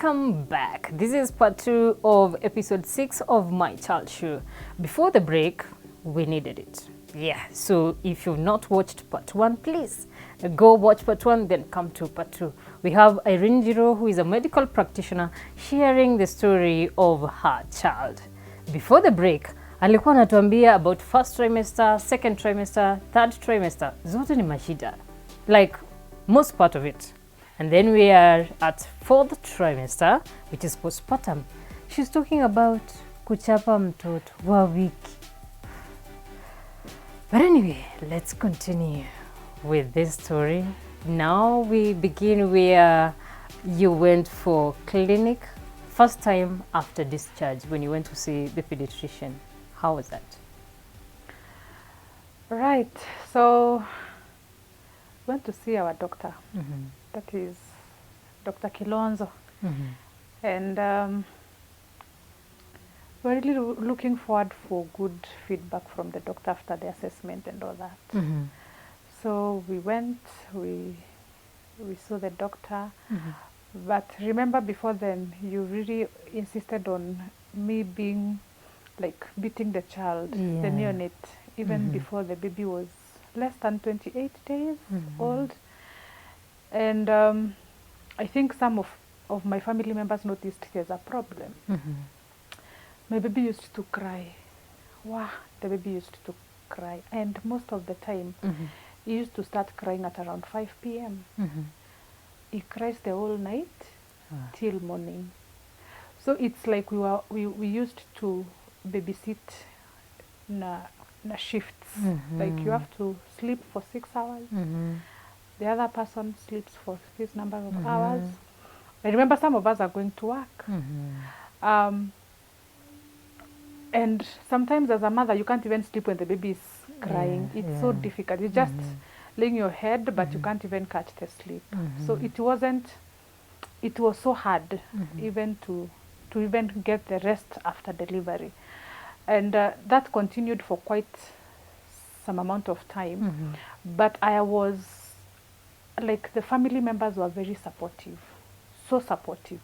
Welcome back. This is part 2 of episode 6 of My Child Show. Before the break, we needed it. Yeah, so if you've not watched part 1, please go watch part 1, then come to part 2. We have Irene Njiru, who is a medical practitioner, sharing the story of her child. Before the break, alikuwa anatuambia about first trimester, second trimester, third trimester. Zote ni mashida. Like most part of it. And then we are at fourth trimester, which is postpartum. She's talking about kuchapa mtoto wa wiki. But anyway, let's continue with this story. Now we begin where you went for clinic first time after discharge when you went to see the pediatrician. How was that? Right. So went to see our doctor. Mm-hmm. That is Dr. Kilonzo. Mm-hmm. And we're really looking forward for good feedback from the doctor after the assessment and all that. Mm-hmm. So we went, we saw the doctor. Mm-hmm. But remember before then, you really insisted on me being like beating the child, the neonate, even before the baby was less than 28 days old. And I think some of my family members noticed there's a problem. Mm-hmm. My baby used to cry. Wow, the baby used to cry. And most of the time, he used to start crying at around 5 p.m. Mm-hmm. He cries the whole night till morning. So it's like we used to babysit na shifts. Like you have to sleep for 6 hours. The other person sleeps for this number of hours. I remember some of us are going to work. And sometimes as a mother, you can't even sleep when the baby is crying. It's so difficult. You just laying your head, but you can't even catch the sleep. So it was so hard even to even get the rest after delivery. And that continued for quite some amount of time. But I was, like, the family members were very supportive. So supportive.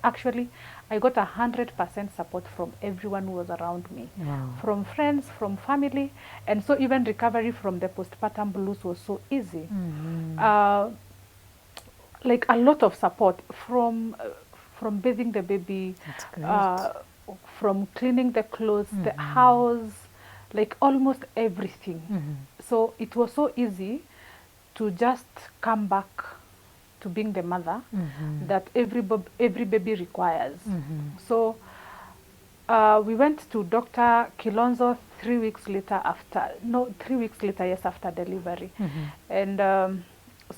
Actually, I got 100% support from everyone who was around me. Wow. From friends, from family. And so even recovery from the postpartum blues was so easy. Like a lot of support from bathing the baby, from cleaning the clothes, the house, like almost everything. So it was so easy to just come back to being the mother that every baby requires. So we went to Dr. Kilonzo 3 weeks later after delivery. And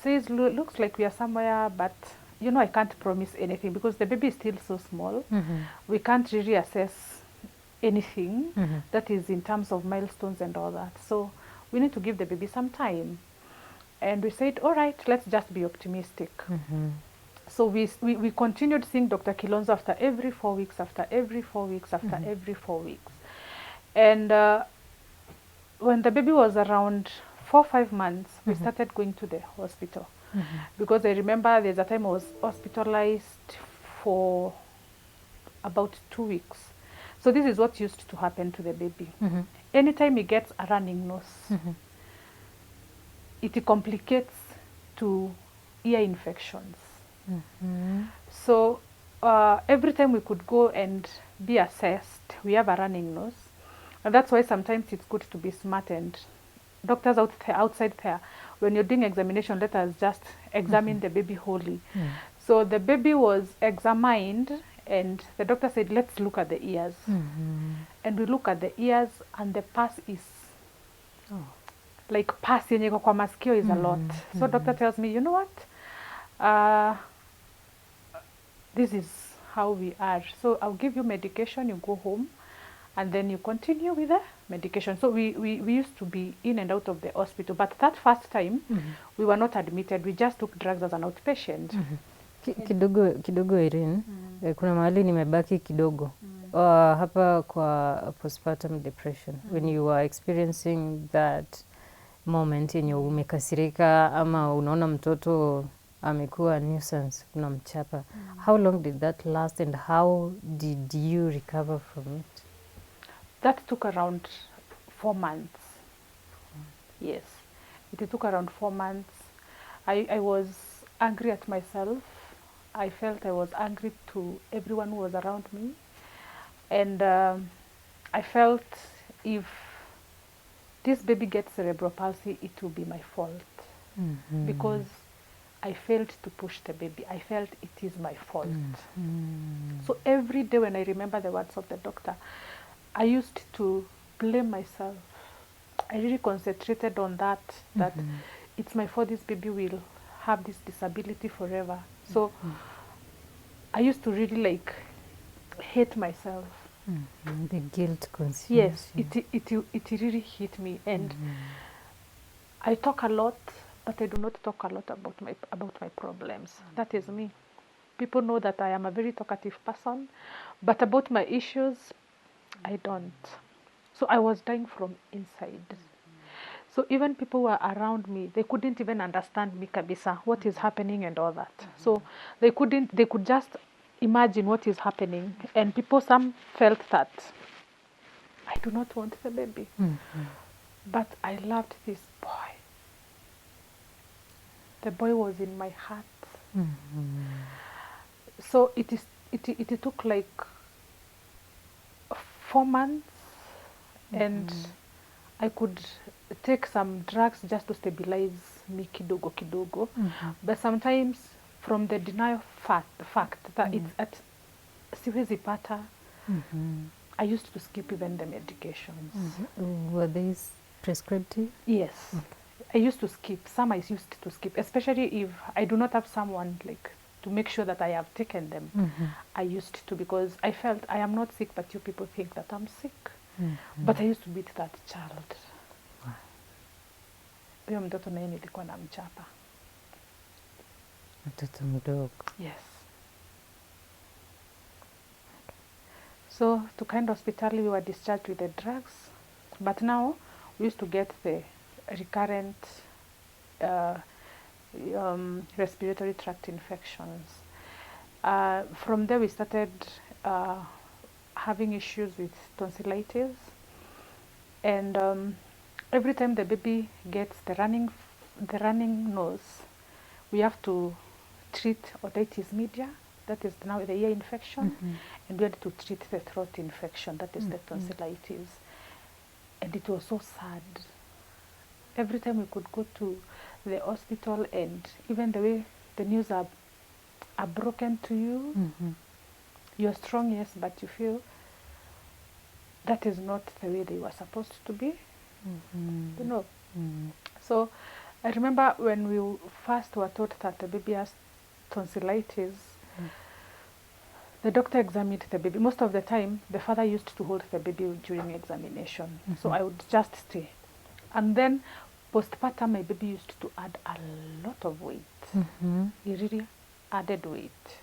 says, looks like we are somewhere, but you know, I can't promise anything because the baby is still so small. We can't really assess anything that is in terms of milestones and all that. So we need to give the baby some time. And we said, all right, let's just be optimistic. So we continued seeing Dr. Kilonzo after every 4 weeks, after every 4 weeks, after every 4 weeks. And when the baby was around 4 or 5 months, we started going to the hospital. Because I remember there's a time I was hospitalized for about 2 weeks. So this is what used to happen to the baby. Anytime he gets a running nose, it complicates to ear infections. So every time we could go and be assessed, we have a running nose. And that's why sometimes it's good to be smart, and doctors outside there, when you're doing examination, let us just examine the baby wholly. So the baby was examined, and the doctor said, let's look at the ears. And we look at the ears, and the pus is like pus yenye iko kwa masikio is a lot. So doctor tells me, you know what? This is how we are. So I'll give you medication, you go home, and then you continue with the medication. So we used to be in and out of the hospital. But that first time, we were not admitted. We just took drugs as an outpatient. Kidogo Irene, kuna mahali nimebaki kidogo. Hapa kwa postpartum depression, when you are experiencing that moment yenye umekasirika ama unaona mtoto amekuwa nuisance, unamchapa. How long did that last and how did you recover from it? That took around 4 months. Yes, it took around 4 months. I was angry at myself. I felt I was angry to everyone who was around me. And I felt if this baby gets cerebral palsy, it will be my fault. Because I failed to push the baby. I felt it is my fault. So every day when I remember the words of the doctor, I used to blame myself. I really concentrated on that it's my fault this baby will have this disability forever. So I used to really like hate myself. The guilt consumes Yes, you. it really hit me, and I talk a lot, but I do not talk a lot about my problems. That is me. People know that I am a very talkative person, but about my issues, I don't. So I was dying from inside. So even people who were around me, they couldn't even understand me kabisa, what is happening and all that. So they could just imagine what is happening. And some felt that I do not want the baby. But I loved this boy. The boy was in my heart. So it took like 4 months, and I could take some drugs just to stabilize me kidogo kidogo. But sometimes from the denial fact that it's at siwezi pata, I used to skip even the medications. Were these prescriptive? Yes. I used to skip. Some I used to skip, especially if I do not have someone like to make sure that I have taken them. I used to, because I felt I am not sick, but you people think that I'm sick. But I used to beat that child. Huyo mtoto naye nilikuwa namchapa. Mtoto mdogo. Yes. So to kind hospital, we were discharged with the drugs. But now we used to get the recurrent respiratory tract infections. From there we started having issues with tonsillitis. And every time the baby gets the running nose, we have to treat otitis media, that is now the ear infection, and we had to treat the throat infection, that is the tonsillitis. And it was so sad. Every time we could go to the hospital, and even the way the news are broken to you, you're strong, yes, but you feel that is not the way they were supposed to be. You know. So I remember when we first were told that the baby has tonsillitis, the doctor examined the baby. Most of the time, the father used to hold the baby during examination. So I would just stay. And then postpartum, my baby used to add a lot of weight. He really added weight.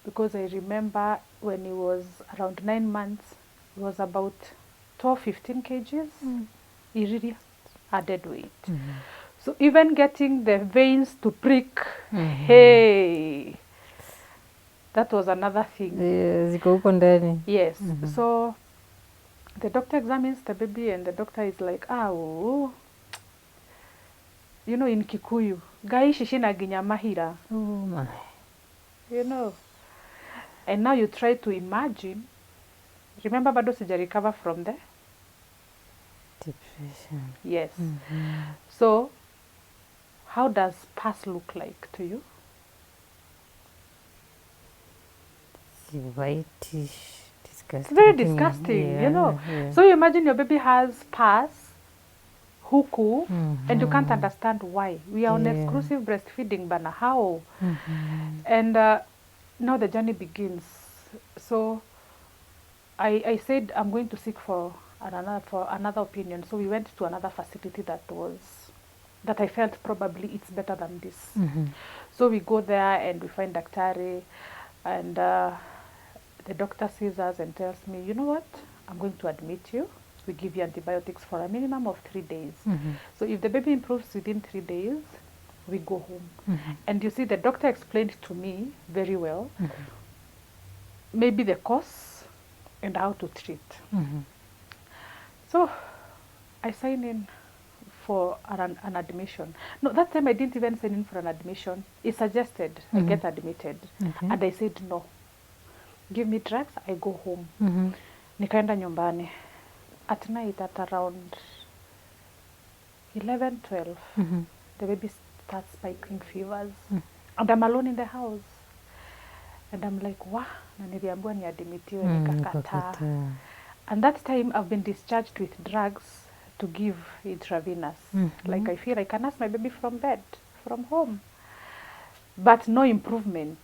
Because I remember when he was around 9 months, he was about 12-15 kgs. He really added weight. So even getting the veins to prick, hey, that was another thing. Ziko huko ndani. Yes. So the doctor examines the baby, and the doctor is like, oh, you know, in Kikuyu, gai shishina ginyamahira. Oh my. You know. And now you try to imagine. Remember, bado sija recover from the depression. Yes. So, how does pus look like to you? Whitish, disgusting. It's very disgusting, you know. So you imagine your baby has pus, huku, and you can't understand why. We are on exclusive breastfeeding, but how? And now the journey begins. So I said I'm going to seek for another opinion. So we went to another facility that I felt probably it's better than this. So we go there and we find Daktari, and the doctor sees us and tells me, you know what, I'm going to admit you. We give you antibiotics for a minimum of 3 days. So if the baby improves within 3 days, we go home. And you see, the doctor explained to me very well, maybe the cause and how to treat. So I signed in for an admission. No, that time I didn't even sign in for an admission. He suggested I get admitted. And I said no. Give me drugs, I go home. Nikaenda nyumbani. At night at around 11, 12, the baby starts spiking fevers. And I'm alone in the house. And I'm like, wah, na niliambiwa niadmitiwe, nikakataa. And that time I've been discharged with drugs to give intravenous. Like I feel I can nurse my baby from bed, from home. But no improvement.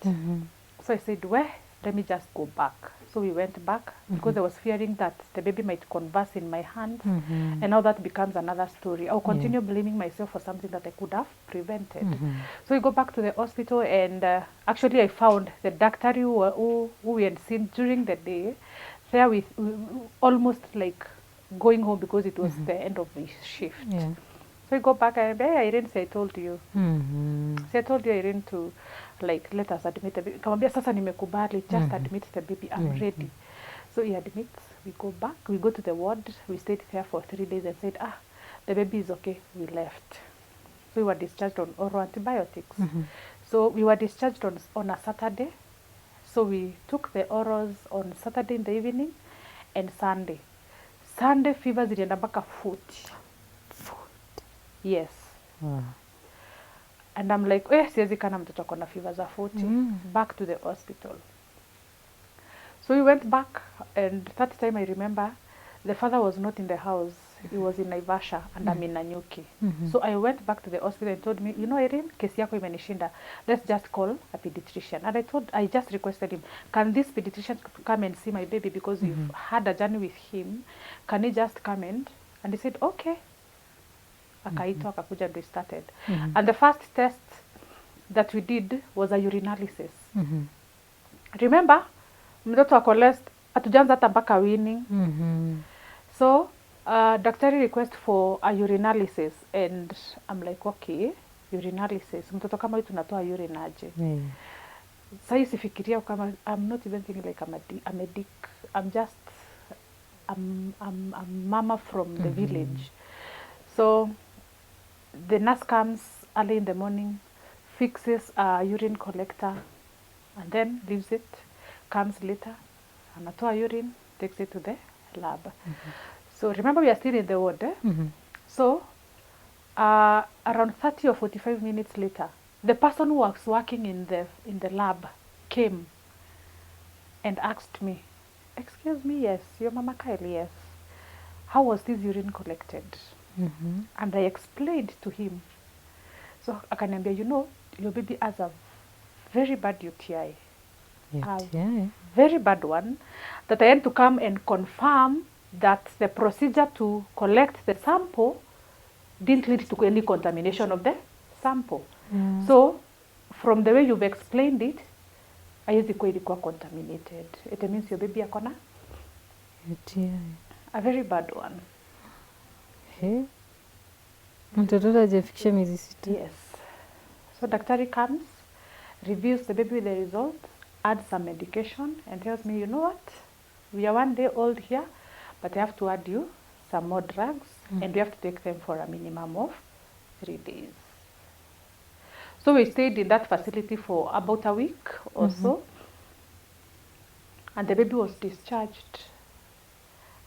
So I said, well, let me just go back. So we went back because I was fearing that the baby might converse in my hands. And now that becomes another story. I'll continue blaming myself for something that I could have prevented. So we go back to the hospital, and actually I found the doctor who we had seen during the day there with almost like going home because it was the end of the shift. So we go back and hey, Irene, say I told you. So I told you, Irene, to like let us admit the baby. Kamwambia sasa nimekubali, just admit the baby, I'm ready. So he admits, we go back, we go to the ward, we stayed there for 3 days and said, the baby is okay, we left. So we were discharged on oral antibiotics. So we were discharged on a Saturday. So we took the orals on Saturday in the evening and Sunday. Sunday fever zilienda mpaka 40. Yes. And I'm like, siwezi kana mtoto akona fever za 40. Back to the hospital. So we went back, and that time I remember the father was not in the house. He was in Naivasha and I'm in Nanyuki. So I went back to the hospital and told me, you know, Irene, kesi yako imenishinda. Let's just call a pediatrician. And I just requested him, can this pediatrician come and see my baby because we've had a journey with him. Can he just come and he said, okay. Akaitwa, akakuja, and we started. And the first test that we did was a urinalysis. Remember, mtoto ako less, hatujaanza hata mpaka weaning. So, daktari request for a urinalysis, and I'm like, okay, urinalysis. Mtoto kama huyu tunatoa urine aje? Sasa sifikiria kama, I'm not even thinking like I'm a dick. I'm just a mama from the village. So the nurse comes early in the morning, fixes a urine collector, and then leaves it, comes later, anatoa urine, takes it to the lab. So remember, we are still in the ward. So around 30 or 45 minutes later, the person who was working in the lab came and asked me, excuse me, yes, your Mama Kylie, yes. How was this urine collected? And I explained to him. So akaniambia, you know, your baby has a very bad UTI. A very bad one, that I had to come and confirm that the procedure to collect the sample didn't lead to any contamination of the sample. So from the way you've explained it, haiwezi kuwa ilikuwa contaminated. It means your baby akona UTI. A very bad one. Mtoto hajafikisha miezi 6. Yes. So daktari comes, reviews the baby with the results, adds some medication, and tells me, you know what, we are 1 day old here, but I have to add you some more drugs, and we have to take them for a minimum of 3 days. So we stayed in that facility for about a week or so, and the baby was discharged.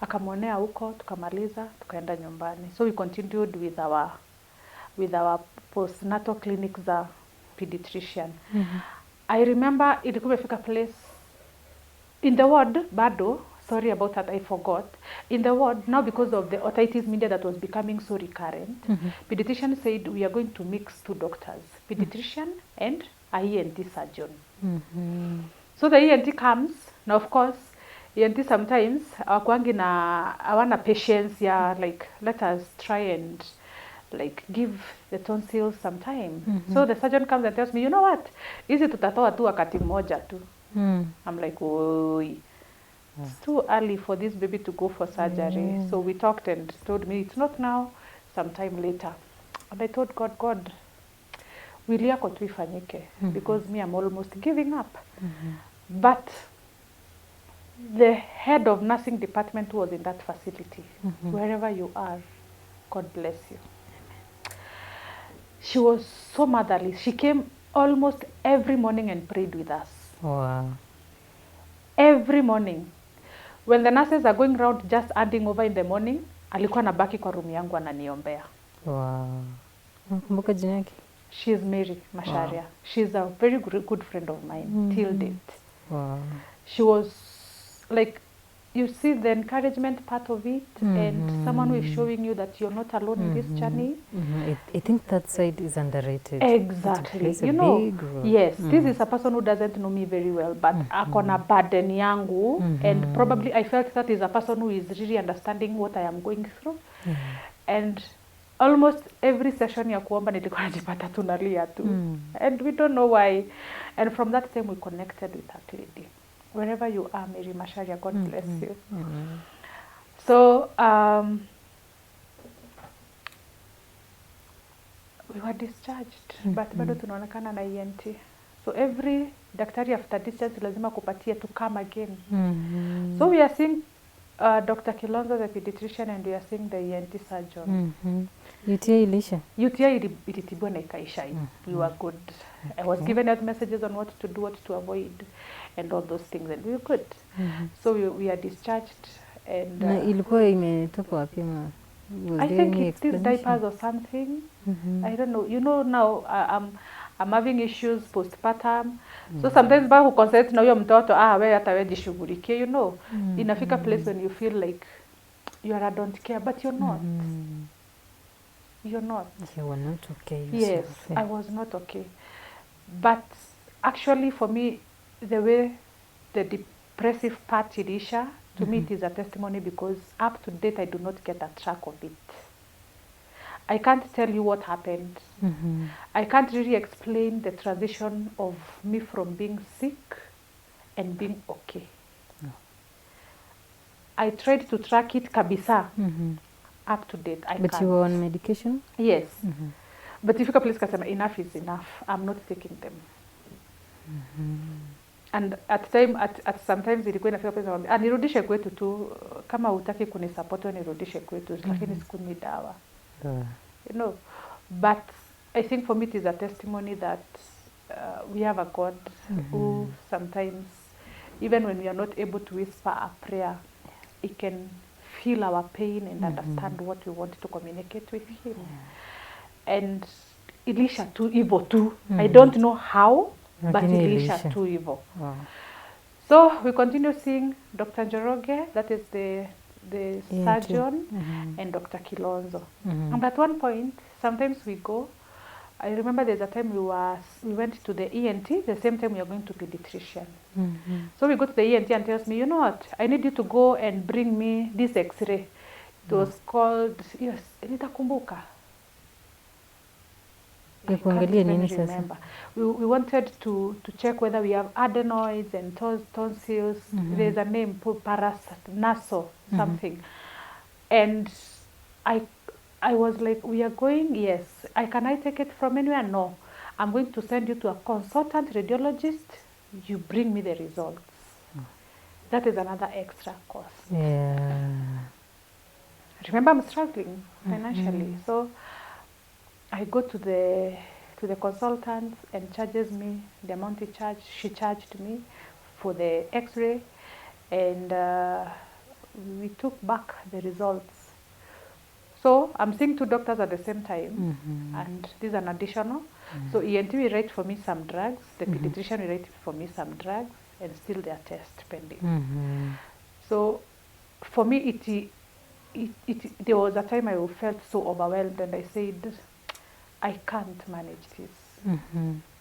Akamwonea huko, tukamaliza, tukaenda nyumbani. So we continued with our postnatal clinic za pediatrician. I remember ilikuwa imefika place in the ward bado, sorry about that, I forgot. In the ward, now because of the otitis media that was becoming so recurrent, pediatrician said we are going to mix 2 doctors, pediatrician and a ENT surgeon. So the ENT comes, now of course, ENT sometimes hawana patience, like let us try and like give the tonsils some time. So the surgeon comes and tells me, you know what, hizi tutatoa tu wakati mmoja tu. I'm like, oi, it's too early for this baby to go for surgery. So we talked and told me it's not now, sometime later. And I told God, wili yako tu ifanyike, because me I'm almost giving up. But the head of nursing department was in that facility. Wherever you are, God bless you. She was so motherly. She came almost every morning and prayed with us. Wow. Every morning. When the nurses are going around just handing over in the morning, alikuwa anabaki kwa room yangu ananiombea. Wow. Nakumbuka jina yake? She is Mary Masharia. Wow. She's a very good friend of mine till date. Wow. She was like, you see the encouragement part of it, and someone who is showing you that you're not alone in this journey. I think that side is underrated. Exactly. You know, yes, this is a person who doesn't know me very well, but akona burden yangu, and probably I felt that is a person who is really understanding what I am going through. And almost every session ya kuomba nilikuwa najipata tunalia tu. And we don't know why. And from that time we connected with that lady. Wherever you are, Mary Masharia, God bless you. So, we were discharged, but bado tunaonekana na ENT. So every daktari after discharge lazima kupatia to come again. So we are seeing Dr. Kilonzo, the pediatrician, and we are seeing the ENT surgeon. UTI ilisha? UTI ilitibwa na ikaisha. We were good. I was given out messages on what to do, what to avoid, and all those things, and we were good. So we are discharged. And na ilikuwa imetoka wapi ma? I think it's these diapers or something. I don't know. You know, now I'm having issues postpartum. So sometimes ba consent na huyo mtoto wewe hata wewe jishughulikie, you know. Inafika place when you feel like you are, I don't care, but you're not. You're not. You were not okay. Yes, I was not okay. But actually for me, the way the depressive part ilisha, to me it is a testimony, because up to date I do not get a track of it. I can't tell you what happened. I can't really explain the transition of me from being sick and being okay. I tried to track it kabisa. Up to date, I can't. But you were on medication? Yes. But if you please kasema, enough is enough. I'm not taking them. And at sometimes ilikuwa inafika pesa nirudishe kwetu tu, kama hutaki kunisupport nirudishe kwetu, lakini sikuni dawa. You know, but I think for me it is a testimony that we have a God who sometimes, even when we are not able to whisper a prayer, He can feel our pain and understand what we want to communicate with Him. And ilisha tu hivyo tu. I don't know how, but ilisha tu hivyo. So we continue seeing Dr. Njoroge, that is the surgeon, and Dr. Kilonzo. And at one point, sometimes we go, I remember there's a time we went to the ENT, the same time we are going to pediatrician. So we go to the ENT and tells me, you know what, I need you to go and bring me this X-ray. It was called, yes, nitakumbuka. I can't even remember. We wanted to check whether we have adenoids and tonsils. There's a name, parasnaso, something. And I was like, we are going, yes. Can I take it from anywhere? No. I'm going to send you to a consultant radiologist. You bring me the results. That is another extra cost. Yeah. Remember, I'm struggling financially. So I go to the consultant and charges me the amount she charged me for the X-ray, and we took back the results. So I'm seeing two doctors at the same time, and this is an additional. So ENT will write for me some drugs, the pediatrician will write for me some drugs, and still their test pending. So for me, there was a time I felt so overwhelmed, and I said, I can't manage this.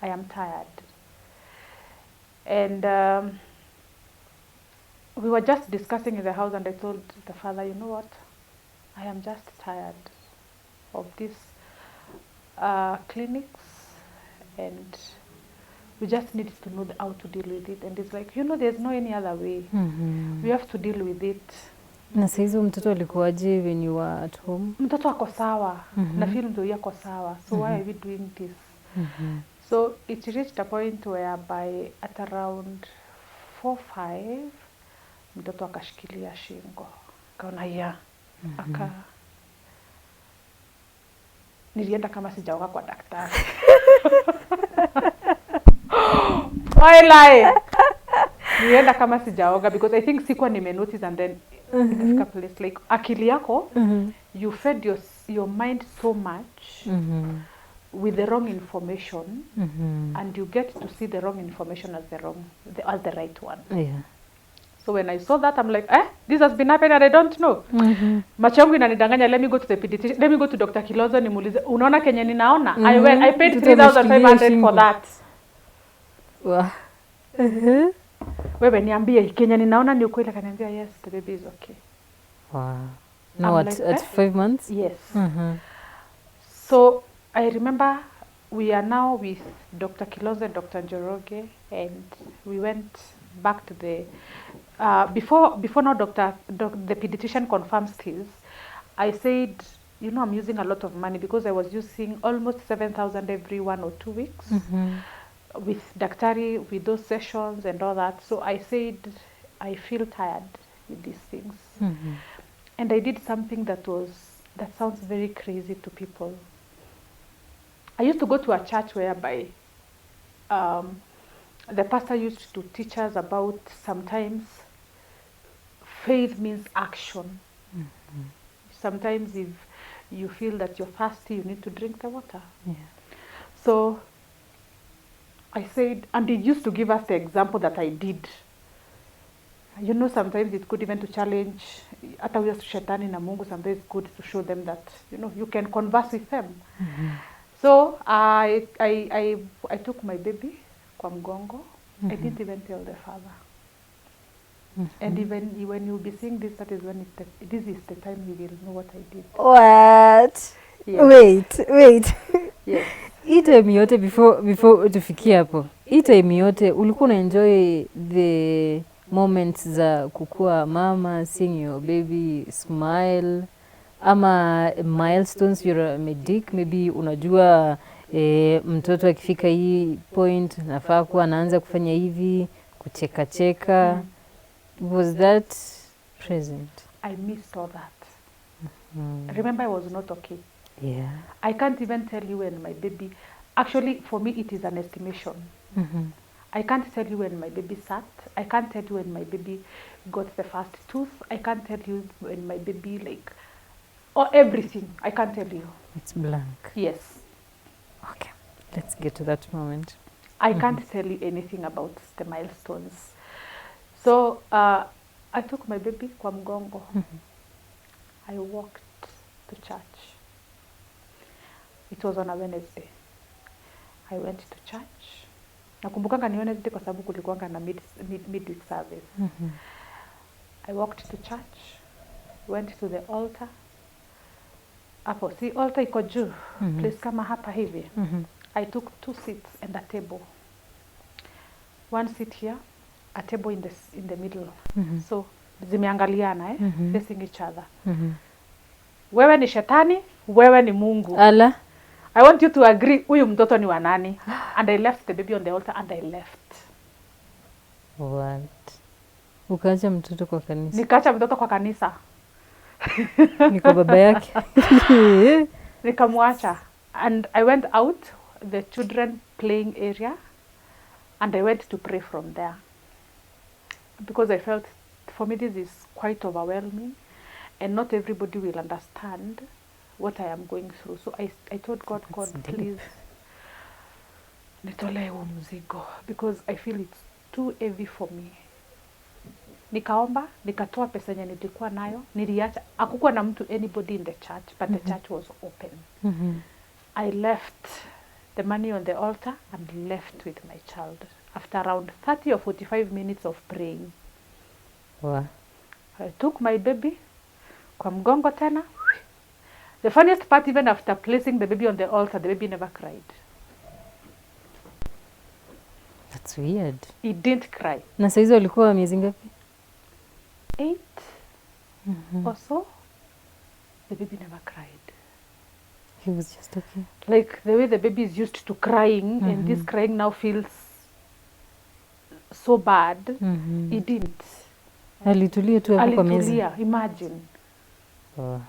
I am tired. And we were just discussing in the house, and I told the father, you know what? I am just tired of these clinics, and we just need to know how to deal with it. And it's like, you know, there's no any other way. We have to deal with it. Na saizi mtoto alikuwaje when you were at home? Mtoto ako sawa. Na feel ndio yako sawa. So why are we doing this? So it reached a point whereby at around 4-5 mtoto akashikilia shingo, kaona ya nilienda kama sijaoga kwa daktari. Why lie? Nilienda kama sijaoga because I think sikuwa nimenotice, and then nikafika place like akili yako you fed your mind so much with the wrong information and you get to see the wrong information as the right one. Yeah. So when I saw that, I'm like, this has been happening and I don't know. Macho yangu inanidanganya, let me go to the pediatrician, let me go to Dr. Kilozo nimuulize, unaona kenye ninaona? I paid 3,500 for that. Wow. Wewe niambie kenye ninaona ni ukweli? Akaniambia yes, the baby is okay. Wow. Now at 5 months? Yes. So I remember we are now with Dr. Kilozo and Dr. Njoroge, and we went back to the before now the pediatrician confirms his. I said, you know, I'm using a lot of money because I was using almost 7,000 every 1 or 2 weeks with daktari, with those sessions and all that. So I said, I feel tired with these things. And I did something that sounds very crazy to people. I used to go to a church whereby the pastor used to teach us about sometimes faith means action. Sometimes if you feel that you're thirsty, you need to drink the water. Yeah. So I said, and he used to give us the example that I did. You know, sometimes it's good even to challenge, hata huyo shetani na Mungu, sometimes it's good to show them that, you know, you can converse with them. So I took my baby kwa mgongo. I didn't even tell the father. And even when you'll be seeing this, that is when this is the time you will know what I did. What? Yes. Wait. Yes. Hii time yote before tufikie hapo. Hii time yote ulikuwa una enjoy the moments za kukua mama, seeing your baby smile, ama milestones you're a medic, maybe unajua mtoto akifika hii point nafaa kuwa anaanza kufanya hivi, kucheka. Was that present? I missed all that. Remember, I was not okay. Yeah. I can't even tell you when my baby, actually for me it is an estimation. I can't tell you when my baby sat. I can't tell you when my baby got the first tooth. I can't tell you when my baby or everything. I can't tell you. It's blank. Yes. Okay, let's get to that moment. I can't tell you anything about the milestones. So I took my baby kwa mgongo. I walked to church. It was on a Wednesday. I went to church. Nakumbukanga ni Wednesday kwa sababu kulikuwanga na midweek service. I walked to church, went to the altar. Hapo, see altar iko juu, place kama hapa hivi. I took 2 seats and a table. One seat here, a table in the middle. So zimeangaliana facing each other. Wewe ni shetani, wewe ni Mungu. Ala. I want you to agree, huyu mtoto ni wa nani? And I left the baby on the altar and I left. What? Ukaacha mtoto kwa kanisa? Nikaacha mtoto kwa kanisa. Niko baba yake. Nikamwacha. And I went out, the children playing area, and I went to pray from there. Because I felt, for me this is quite overwhelming, and not everybody will understand what I am going through. So I told God, please, nitolee huu mzigo, because I feel it's too heavy for me. Nikaomba, nikatoa pesa yenye nilikuwa nayo, niliacha. Hakukuwa na mtu, anybody in the church, but the church was open. I left the money on the altar and left with my child after around 30 or 45 minutes of praying. Wow. I took my baby kwa mgongo tena. The funniest part, even after placing the baby on the altar, the baby never cried. That's weird. He didn't cry. Na saizi walikuwa miezi ngapi? 8 or so. The baby never cried. He was just okay. Like the way the baby is used to crying, and this crying now feels so bad. He didn't. Alitulia tu hapo kwa meza. Alitulia, imagine. Oh.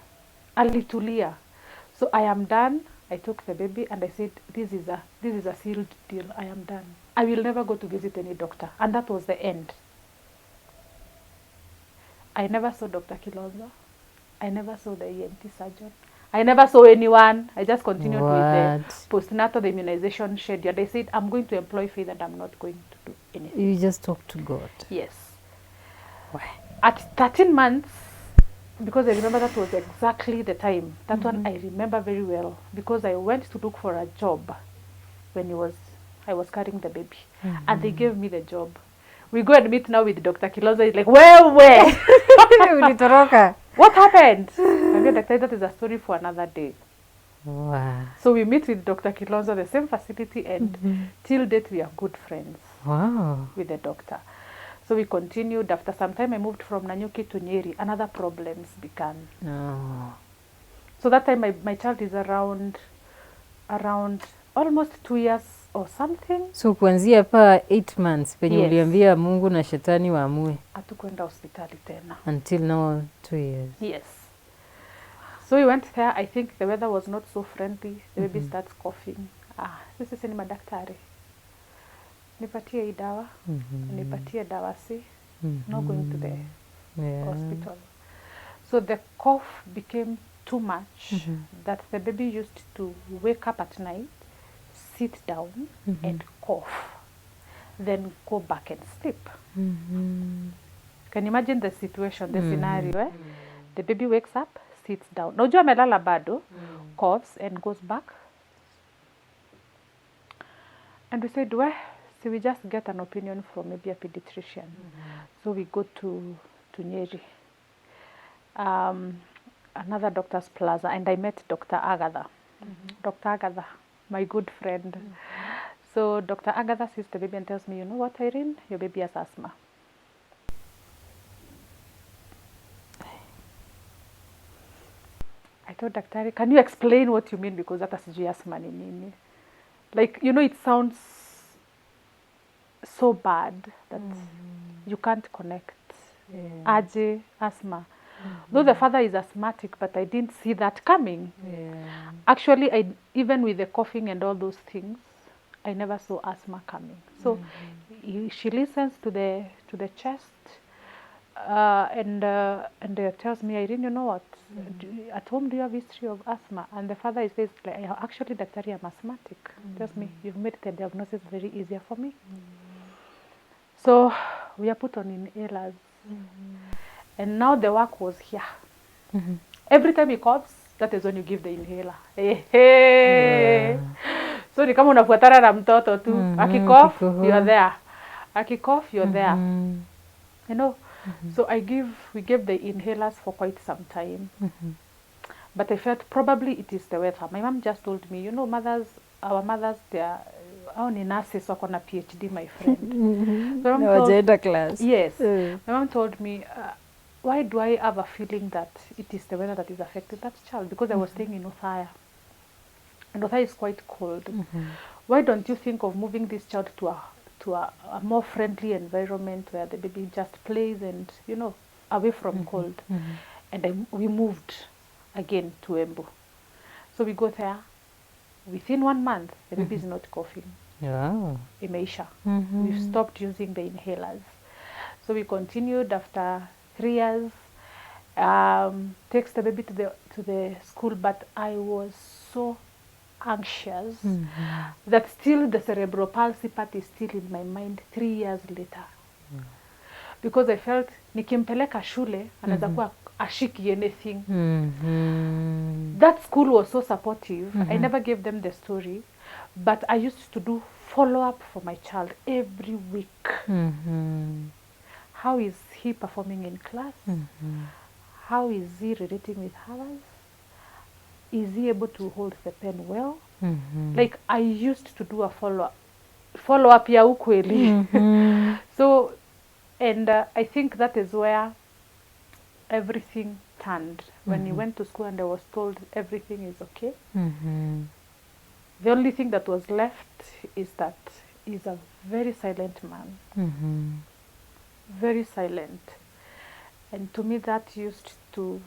Alitulia. So I am done. I took the baby and I said, this is a sealed deal. I am done. I will never go to visit any doctor. And that was the end. I never saw Dr. Kilonzo. I never saw the ENT surgeon. I never saw anyone. I just continued with the postnatal, the immunization schedule. They said, I'm going to employ faith and I'm not going to do anything. You just talk to God. Yes. Why? At 13 months, because I remember that was exactly the time. That one I remember very well, because I went to look for a job when I was carrying the baby. And they gave me the job. We go and meet now with Dr. Kilonzo. He's like, where? Ulitoroka. What happened? Maybe Dr. That is a story for another day. Wow. So we meet with Dr. Kilonzo, the same facility, and till date we are good friends. Wow. With the doctor. So we continued. After some time, I moved from Nanyuki to Nyeri. Another problems began. Oh. So that time, my child is around almost 2 years or something. So kuanzia hapa 8 months penye uliambia Mungu na shetani waamue. Hatukwenda hospitali tena. Until now 2 years. Yes. So we went there. I think the weather was not so friendly. The baby starts coughing. Sisi ni madaktari. Nipatie hii dawa. Nipatie dawa si. Not going to the hospital. So the cough became too much that the baby used to wake up at night, sit down and cough, then go back and sleep. Can you imagine the situation, the scenario? Eh? The baby wakes up, sits down. Najua amelala bado, coughs and goes back. And we said, well, so we just get an opinion from maybe a pediatrician. So we go to Nyeri. Another doctor's plaza, and I met Dr. Agatha. Dr. Agatha, my good friend. So Dr. Agatha sees the baby and tells me, you know what, Irene, your baby has asthma. I told Dr. can you explain what you mean, because hata sijui asthma ni nini. Like, you know, it sounds so bad that you can't connect. Aje, asthma. Though the father is asthmatic, but I didn't see that coming. Actually, even with the coughing and all those things, I never saw asthma coming. So she listens to the chest and tells me, Irene, you know what? At home, do you have history of asthma? And the father says, actually, Dr. I'm asthmatic. Tells me, you've made the diagnosis very easier for me. So we are put on inhalers. And now the work was here. Every time he coughs, that is when you give the inhaler. So ni kama unafuatana na mtoto tu. Akikough, you're there. Akikough, you're there. You know? So we gave the inhalers for quite some time. But I felt probably it is the weather. My mom just told me, you know, our mothers, they are ni nurses wako na PhD, my friend. So Wajaenda class. Yes. My mom told me, why do I have a feeling that it is the weather that is affecting that child? Because I was staying in Othaya. And Othaya is quite cold. Why don't you think of moving this child to a more friendly environment where the baby just plays and, you know, away from cold? And we moved again to Embu. So we go there. Within 1 month, the baby is not coughing. Wow. Imeisha. We've stopped using the inhalers. So we continued after 3 years. Takes the baby to the school, but I was so anxious that still the cerebral palsy part is still in my mind 3 years later. Because I felt nikimpeleka shule anaweza kuwa ashiki anything. That school was so supportive. I never gave them the story, but I used to do follow-up for my child every week. How is he performing in class? How is he relating with others? Is he able to hold the pen well? Like, I used to do a follow-up ya ukweli. So, and I think that is where everything turned when he went to school and I was told everything is okay. Mm-hmm. The only thing that was left is that he's a very silent man. Mm-hmm. Very silent. And to me that used to,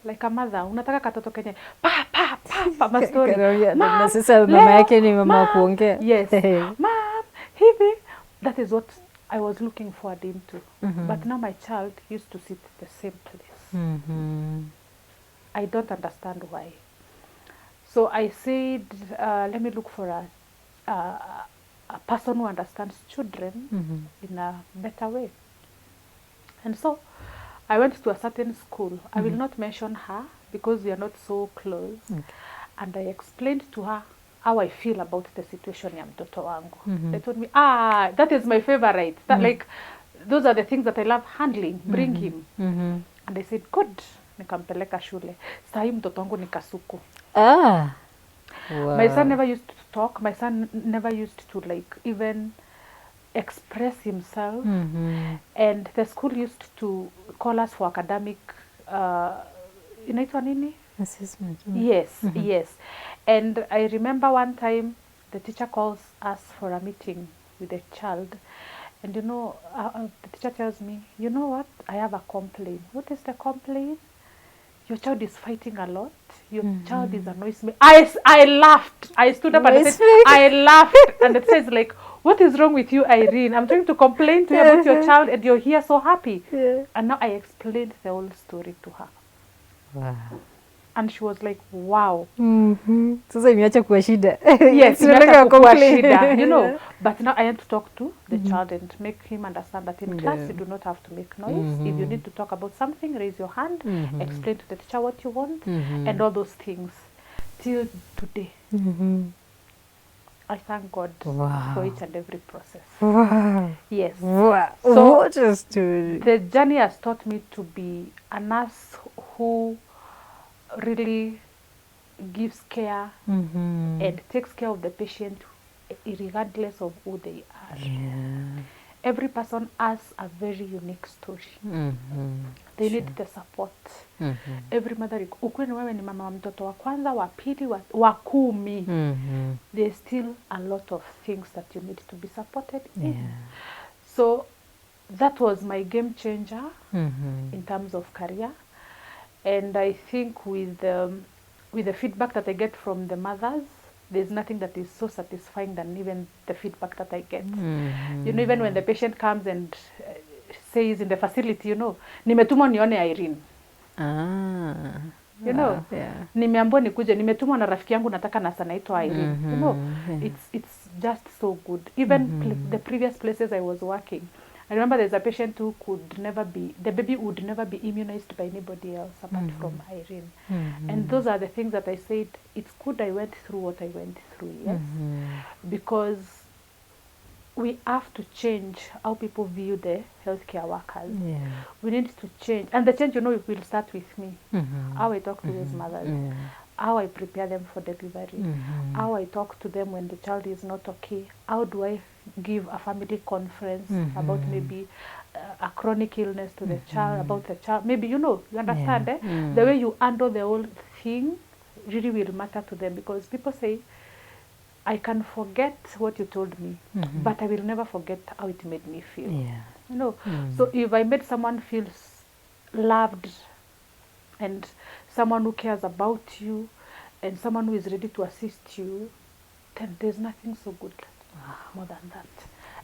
like a mother, unataka katoto kenye pa mastori. Mom, sasa mama leo, yake ni mama wa mom. kuongea. Yes. Mom, hivi. That is what I was looking forward into. But now my child used to sit at the same place. Mm-hmm. I don't understand why. So I said, let me look for a person who understands children in a better way. And so I went to a certain school. I will not mention her because we are not so close. Okay. And I explained to her how I feel about the situation ya mtoto wangu. They told me, that is my favorite. That like, those are the things that I love handling. Bring him. And I said, good. Nikampeleka shule. Sahi mtoto wangu ni kasuku. Ah. Wow. My son never used to talk. My son never used to like even express himself. And the school used to call us for academic inaitwa nini? Assessment. Yes, yes. And I remember one time the teacher calls us for a meeting with the child. And you know, the teacher tells me, you know what? I have a complaint. What is the complaint? Your child is fighting a lot. Your child is annoying me. I laughed. I stood up and I said, I laughed. And it says like, what is wrong with you, Irene? I'm trying to complain to you about your child and you're here so happy. Yeah. And now I explained the whole story to her. Wow. And she was like, wow. Sasa imeacha kuwa shida. Yes, Tunataka kukuwa complain. shida, you know. But now I have to talk to the child and make him understand that in class you do not have to make noise. If you need to talk about something, raise your hand, explain to the teacher what you want, and all those things. Till today, I thank God for each and every process. Wow. Yes. Wow. So what a story. the journey has taught me to be a nurse who really gives care and takes care of the patient regardless of who they are. Yeah. Every person has a very unique story. They need the support. Every mother, ukweli wewe ni mama wa mtoto wa kwanza, wa pili, wa kumi. There's still a lot of things that you need to be supported in. So that was my game changer in terms of career. And I think with the feedback that I get from the mothers, there's nothing that is so satisfying than even the feedback that I get. You know, even when the patient comes and says in the facility, you know, nimetumwa nione Irene. You know, nimeambiwa nikuje, nimetumwa na rafiki yangu nataka nasa naitwa Irene. You know, it's just so good. Even the previous places I was working, I remember there's a patient who could never be, the baby would never be immunized by anybody else apart from Irene. And those are the things that I said, it's good I went through what I went through, yes. Because we have to change how people view the healthcare workers. We need to change. And the change, you know, will start with me. How I talk to those mothers. How I prepare them for delivery. How I talk to them when the child is not okay. How do I give a family conference about maybe a chronic illness to the child, about the child. Maybe, you know, you understand, the way you handle the whole thing really will matter to them, because people say, I can forget what you told me, but I will never forget how it made me feel. You know, so if I made someone feel loved and someone who cares about you and someone who is ready to assist you, then there's nothing so good more than that.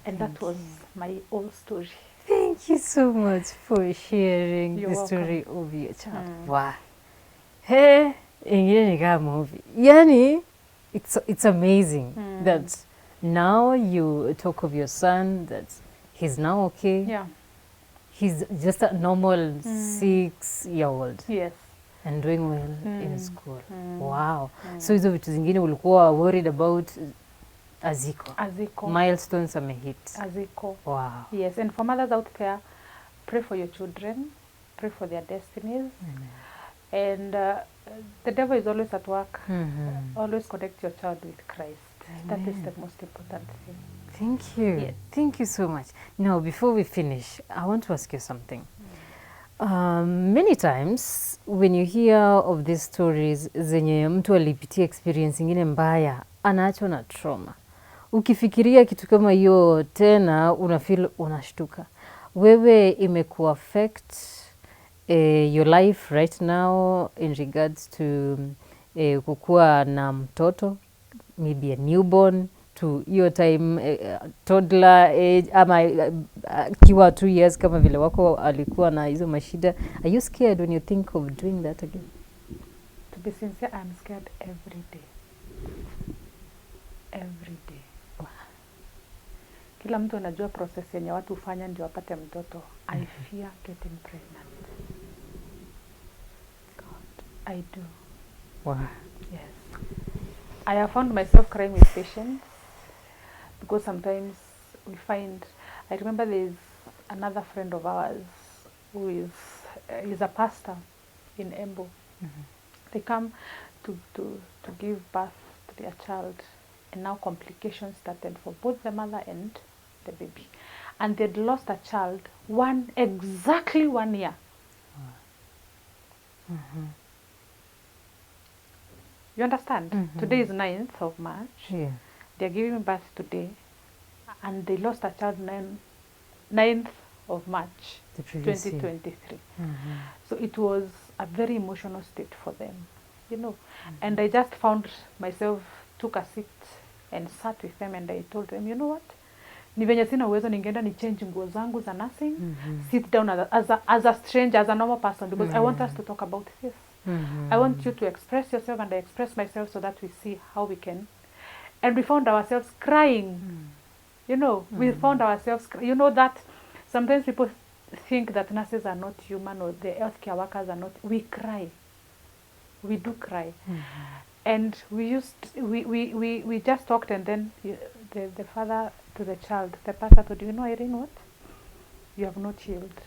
And that was my whole story. Thank you so much for sharing You're the welcome. story of your child. Wow. Hey, ingine ni kama movie. Yani, it's amazing that now you talk of your son, that he's now okay. Yeah. He's just a normal 6-year-old. Yes. And doing well in school. Wow. So hizo vitu zingine ulikuwa worried about aziko. Milestones amehit. Aziko. Wow. Yes, and for mothers out there, pray for your children, pray for their destinies. And the devil is always at work. Always connect your child with Christ. That is the most important thing. Thank you. Yes. Thank you so much. Now, before we finish, I want to ask you something. Many times when you hear of these stories zenye mtu alipitia experience ingine mbaya, anaachwa na trauma. Ukifikiria kitu kama hiyo tena, unafeel unashtuka. Wewe imekuaffect your life right now in regards to kukua na mtoto, maybe a newborn, to hiyo time toddler age, ama kiwa 2 years kama vile wako alikuwa na hizo mashida. Are you scared when you think of doing that again? To be sincere, I'm scared every day. Every day. Wow. Kila mtu anajua process yenye watu hufanya ndio wapate mtoto. I fear getting pregnant. God, I do. Wow. Yes. I have found myself crying with patients because sometimes we find, I remember there's another friend of ours who is a pastor in Embu. They come to give birth to their child, and now complications started for both the mother and the baby. And they'd lost a child exactly 1 year. You understand? Today is 9th of March. Yeah. They're giving birth today, and they lost a child 9th of March, The previous year. 2023. So it was a very emotional state for them, you know. And I just found myself, took a seat and sat with them, and I told them, you know what? Ni venye sina uwezo, ningeenda ni change nguo zangu za nursing, sit down as a stranger, as a normal person, because I want us to talk about this. I want you to express yourself, and I express myself, so that we see how we can. And we found ourselves crying. You know, we found ourselves, you know, that sometimes people think that nurses are not human, or the healthcare workers are not. We cry. We do cry. And we just talked, and then the father to the child, the pastor told, you know, Irene, what? You have not healed.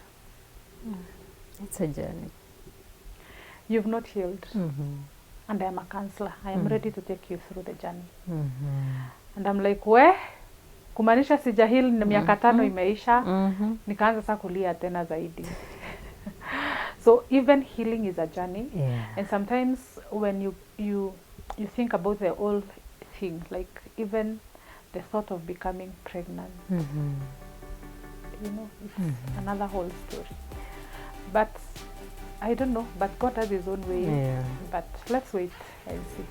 It's a journey. You've not healed. And I am a counselor. I am ready to take you through the journey. And I'm like, kumaanisha sijahili na miaka 5 imeisha. Nikaanza sasa kulia tena zaidi. So even healing is a journey. Yeah. And sometimes when you think about the whole thing, like even the thought of becoming pregnant, you know, it's another whole story. But I don't know, but God has his own way. Yeah. But let's wait and see.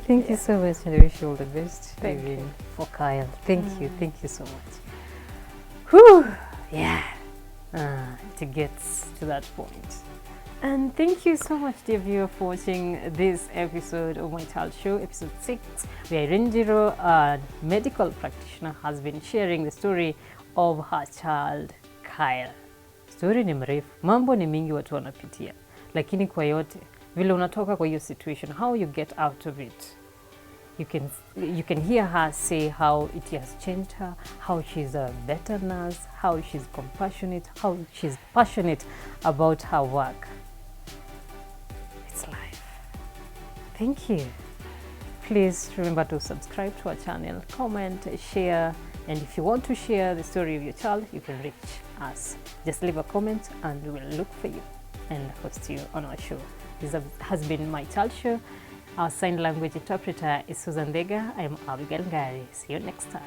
Thank you so much, and I wish you all the best. Thank you. For Kyle. Thank you so much. Whew, yeah, to get to that point. And thank you so much, dear viewer, for watching this episode of My Child Show, episode 6, where Irene Njiru, a medical practitioner, has been sharing the story of her child, Kyle. Story ni mrefu, mambo ni mingi watu wanapitia, lakini kwa yote, vile unatoka kwa hiyo situation, how you get out of it. You can hear her say how it has changed her, how she's a better nurse, how she's compassionate, how she's passionate about her work. It's life. Thank you. Please remember to subscribe to our channel, comment, share, and if you want to share the story of your child, you can reach us. Just leave a comment and we will look for you and host you on our show. This has been My Child Show. Our sign language interpreter is Susan Dega. I am Abigail Ngari. See you next time.